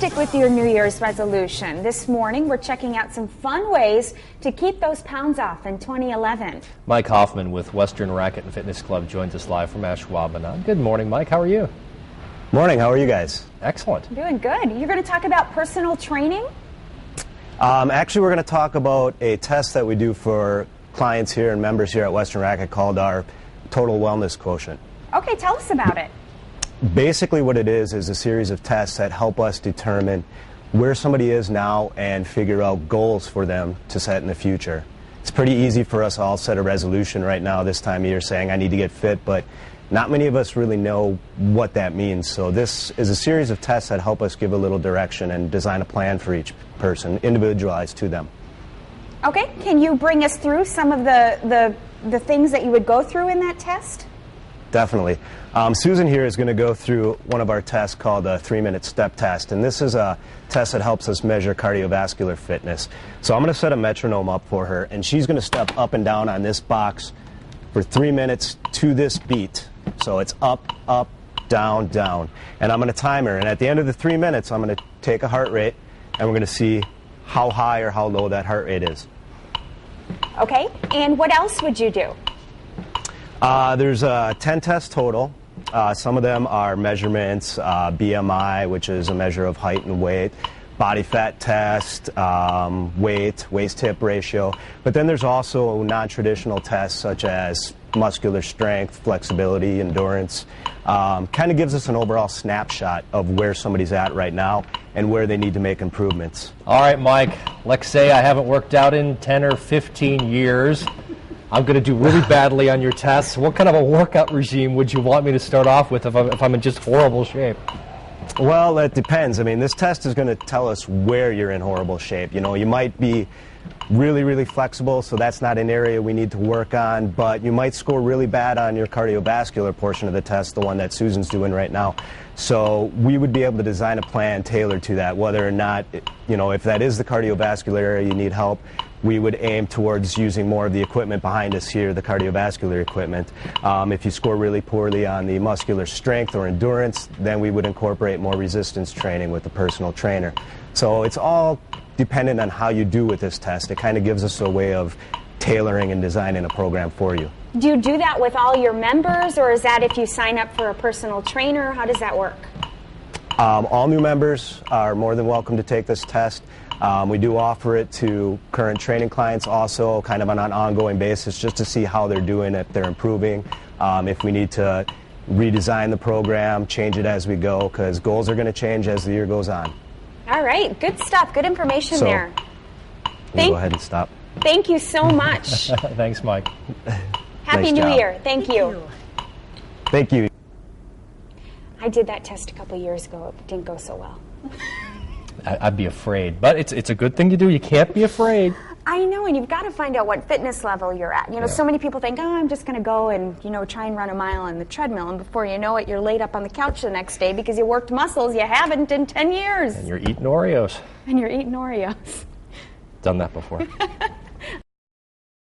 stick with your New Year's resolution. This morning, we're checking out some fun ways to keep those pounds off in 2011. Mike Hoffman with Western Racket and Fitness Club joins us live from Ashwaubenon. Good morning, Mike. How are you? Morning. How are you guys? Excellent. Doing good. You're going to talk about personal training? Actually, we're going to talk about a test that we do for clients here and members here at Western Racket called our Total Wellness Quotient. Okay, tell us about it. Basically what it is a series of tests that help us determine where somebody is now and figure out goals for them to set in the future. It's pretty easy for us all set a resolution right now this time of year saying I need to get fit, but not many of us really know what that means. So this is a series of tests that help us give a little direction and design a plan for each person, individualized to them. Okay, can you bring us through some of the things that you would go through in that test? Definitely. Susan here is going to go through one of our tests called a 3-minute step test, and this is a test that helps us measure cardiovascular fitness. So I'm going to set a metronome up for her, and she's going to step up and down on this box for 3 minutes to this beat. So it's up, up, down, down. And I'm going to time her, and at the end of the 3 minutes, I'm going to take a heart rate, and we're going to see how high or how low that heart rate is. Okay, and what else would you do? There's 10 tests total. Some of them are measurements, BMI, which is a measure of height and weight, body fat test, weight, waist-hip ratio. But then there's also non-traditional tests such as muscular strength, flexibility, endurance. Kind of gives us an overall snapshot of where somebody's at right now and where they need to make improvements. All right, Mike, let's say I haven't worked out in 10 or 15 years. I'm going to do really badly on your tests. What kind of a workout regime would you want me to start off with if I'm in just horrible shape? Well, that depends. I mean, this test is going to tell us where you're in horrible shape. You know, you might be really, really flexible, so that's not an area we need to work on, but you might score really bad on your cardiovascular portion of the test, the one that Susan's doing right now. So we would be able to design a plan tailored to that, whether or not, you know, if that is the cardiovascular area you need help, we would aim towards using more of the equipment behind us here, the cardiovascular equipment. If you score really poorly on the muscular strength or endurance, then we would incorporate more resistance training with the personal trainer. So it's all dependent on how you do with this test. It kind of gives us a way of tailoring and designing a program for you. Do you do that with all your members, or is that if you sign up for a personal trainer? How does that work? All new members are more than welcome to take this test. We do offer it to current training clients also, kind of on an ongoing basis, just to see how they're doing, if they're improving, if we need to redesign the program, change it as we go, because goals are going to change as the year goes on. All right, good stuff, good information there. We'll go ahead and stop. Thank you so much. Thanks, Mike. Happy New Year. Thank you. Thank you. I did that test a couple years ago. It didn't go so well. I'd be afraid, but it's a good thing to do. You can't be afraid. I know, and you've got to find out what fitness level you're at. You know, so many people think, oh, I'm just going to go and, you know, try and run a mile on the treadmill, and before you know it, you're laid up on the couch the next day because you worked muscles you haven't in 10 years. And you're eating Oreos. And you're eating Oreos. Done that before.